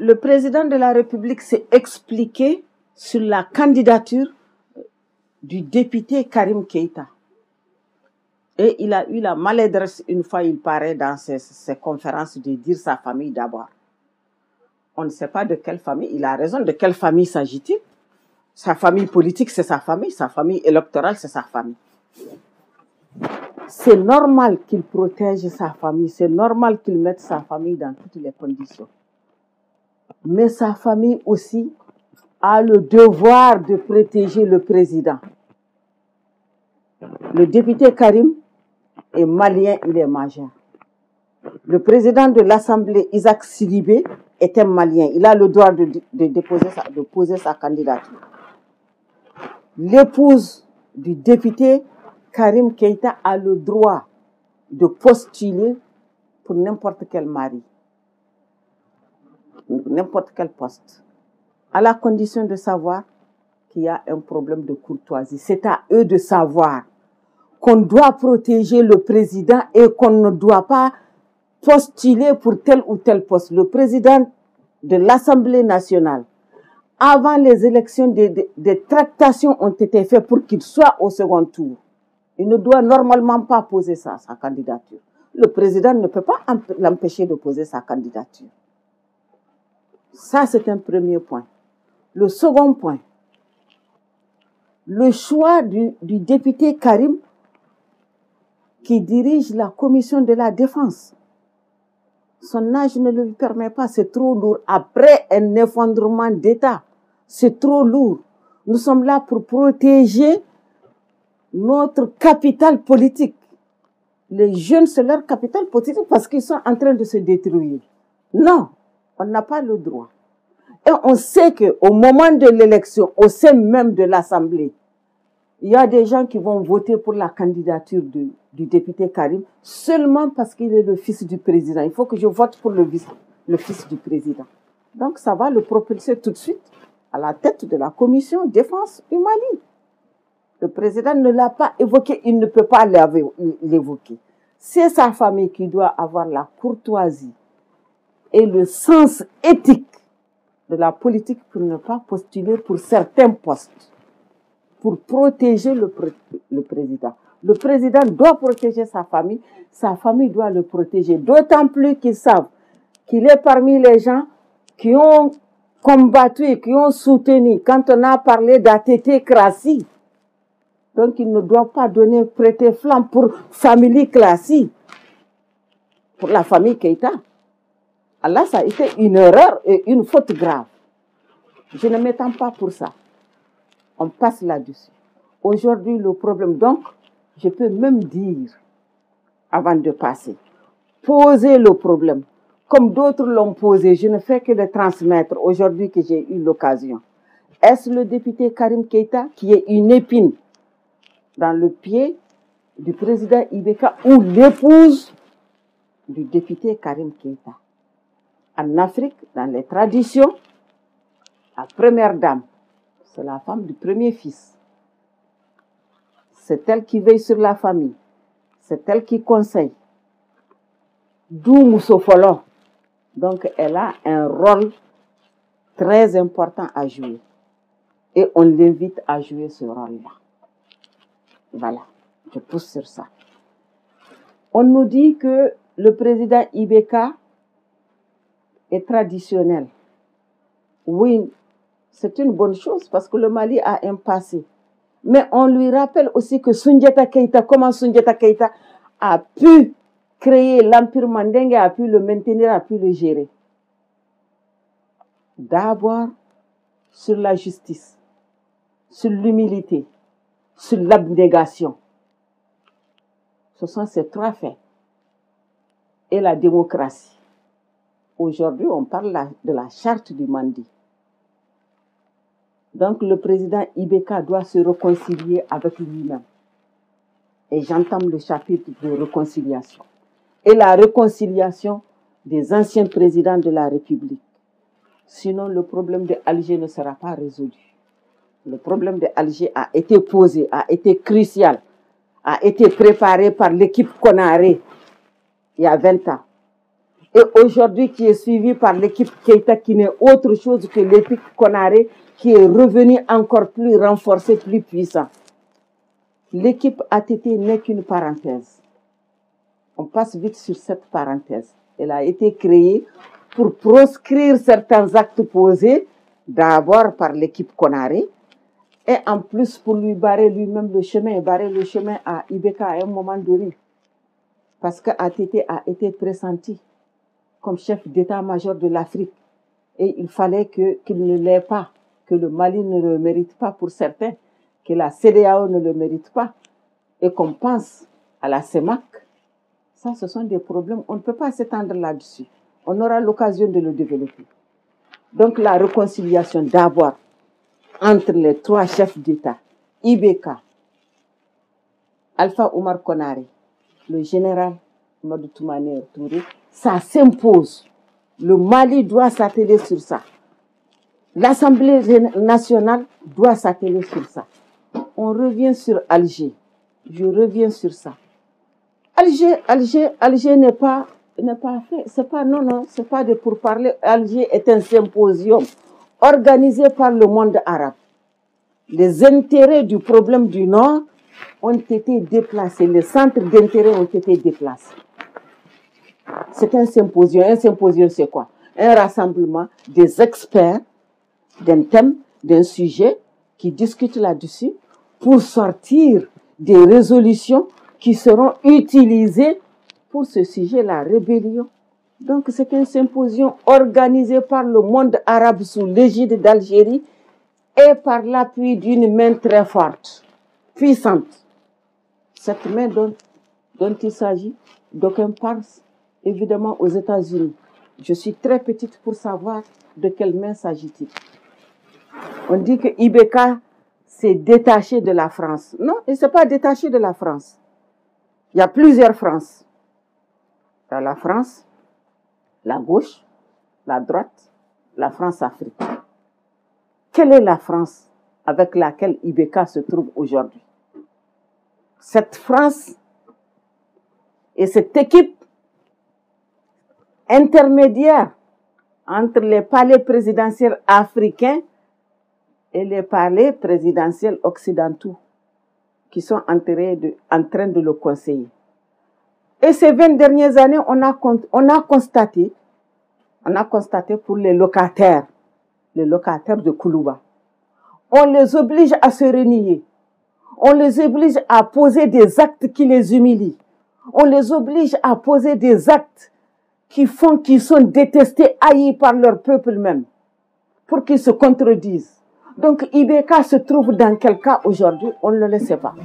le président de la République s'est expliqué sur la candidature du député Karim Keïta. Et il a eu la maladresse, une fois il paraît dans ses conférences, de dire sa famille d'abord. On ne sait pas de quelle famille, il a raison, de quelle famille s'agit-il? Sa famille politique, c'est sa famille électorale, c'est sa famille. C'est normal qu'il protège sa famille, c'est normal qu'il mette sa famille dans toutes les conditions. Mais sa famille aussi a le devoir de protéger le président. Le député Karim est malien, il est majeur. Le président de l'Assemblée, Isaac Sidibé, est un malien. Il a le droit de poser sa candidature. L'épouse du député Karim Keïta a le droit de postuler pour n'importe quel mari, n'importe quel poste, à la condition de savoir qu'il y a un problème de courtoisie. C'est à eux de savoir qu'on doit protéger le président et qu'on ne doit pas postuler pour tel ou tel poste. Le président de l'Assemblée nationale, avant les élections, des tractations ont été faites pour qu'il soit au second tour. Il ne doit normalement pas poser sa candidature. Le président ne peut pas l'empêcher de poser sa candidature. Ça, c'est un premier point. Le second point, le choix du député Karim qui dirige la commission de la défense. Son âge ne le permet pas, c'est trop lourd. Après un effondrement d'État, c'est trop lourd. Nous sommes là pour protéger notre capital politique. Les jeunes, c'est leur capital politique parce qu'ils sont en train de se détruire. Non, on n'a pas le droit. Et on sait qu'au moment de l'élection, au sein même de l'Assemblée, il y a des gens qui vont voter pour la candidature du député Karim seulement parce qu'il est le fils du président. Il faut que je vote pour le fils du président. Donc ça va le propulser tout de suite à la tête de la commission défense du Mali. Le président ne l'a pas évoqué, il ne peut pas l'évoquer. C'est sa famille qui doit avoir la courtoisie et le sens éthique de la politique pour ne pas postuler pour certains postes, pour protéger le président. Le président doit protéger sa famille doit le protéger. D'autant plus qu'ils savent qu'il est parmi les gens qui ont combattu et qui ont soutenu quand on a parlé d'ATT Krassi. Donc il ne doit pas prêter flanc pour famille Krassi, pour la famille Keïta. Allah, ça a été une erreur et une faute grave. Je ne m'étends pas pour ça. On passe là-dessus. Aujourd'hui, le problème, donc, je peux même dire, avant de passer, poser le problème, comme d'autres l'ont posé, je ne fais que le transmettre aujourd'hui que j'ai eu l'occasion. Est-ce le député Karim Keïta qui est une épine dans le pied du président Ibeka ou l'épouse du député Karim Keïta? En Afrique, dans les traditions, la première dame, c'est la femme du premier fils. C'est elle qui veille sur la famille. C'est elle qui conseille. D'où Moussofolo. Donc, elle a un rôle très important à jouer. Et on l'invite à jouer ce rôle-là. Voilà, je pousse sur ça. On nous dit que le président Ibeka est traditionnel. Oui, c'est une bonne chose parce que le Mali a un passé. Mais on lui rappelle aussi que Soundiata Keïta, comment Soundiata Keïta a pu créer l'empire mandingue, a pu le maintenir, a pu le gérer. D'abord, sur la justice, sur l'humilité, sur l'abnégation. Ce sont ces trois faits. Et la démocratie. Aujourd'hui, on parle de la charte du Mandi. Donc, le président Ibeka doit se réconcilier avec lui-même. Et j'entame le chapitre de réconciliation. Et la réconciliation des anciens présidents de la République. Sinon, le problème de Alger ne sera pas résolu. Le problème de Alger a été posé, a été crucial, a été préparé par l'équipe Konaré il y a 20 ans. et aujourd'hui qui est suivi par l'équipe Keïta, qui n'est autre chose que l'équipe Konaré, qui est revenue encore plus renforcée, plus puissante. L'équipe ATT n'est qu'une parenthèse. On passe vite sur cette parenthèse. Elle a été créée pour proscrire certains actes posés, d'abord par l'équipe Konaré, et en plus pour lui barrer lui-même le chemin, barrer le chemin à Ibeka à un moment donné. Parce que ATT a été pressenti comme chef d'état-major de l'Afrique. Et il fallait qu'il ne l'ait pas, que le Mali ne le mérite pas pour certains, que la CEDEAO ne le mérite pas, et qu'on pense à la CEMAC. Ça, ce sont des problèmes. On ne peut pas s'étendre là-dessus. On aura l'occasion de le développer. Donc, la réconciliation d'abord entre les trois chefs d'État, Ibeka, Alpha Oumar Konaré, le général Amadou Toumani Touré, ça s'impose. Le Mali doit s'atteler sur ça. L'Assemblée nationale doit s'atteler sur ça. On revient sur Alger. Je reviens sur ça. Alger n'est pas fait. C'est pas, non, c'est pas de pourparler. Alger est un symposium organisé par le monde arabe. Les intérêts du problème du Nord ont été déplacés. Les centres d'intérêt ont été déplacés. C'est un symposium. Un symposium, c'est quoi? Un rassemblement des experts d'un thème, d'un sujet qui discutent là-dessus pour sortir des résolutions qui seront utilisées pour ce sujet, la rébellion. Donc, c'est un symposium organisé par le monde arabe sous l'égide d'Algérie et par l'appui d'une main très forte, puissante. Cette main dont il s'agit, d'aucuns parlent évidemment aux États-Unis. Je suis très petite pour savoir de quelle main s'agit-il. On dit que Ibeka s'est détaché de la France. Non, il ne s'est pas détaché de la France. Il y a plusieurs Frances. Il y a la France, la gauche, la droite, la France-Afrique. Quelle est la France avec laquelle Ibeka se trouve aujourd'hui? Cette France et cette équipe intermédiaire entre les palais présidentiels africains et les palais présidentiels occidentaux qui sont en train de le conseiller. Et ces 20 dernières années, on a constaté pour les locataires de Koulouba, on les oblige à se renier, on les oblige à poser des actes qui les humilient, on les oblige à poser des actes qui sont détestés, haïs par leur peuple même, pour qu'ils se contredisent. Donc Ibeka se trouve dans quel cas aujourd'hui? On ne le sait pas.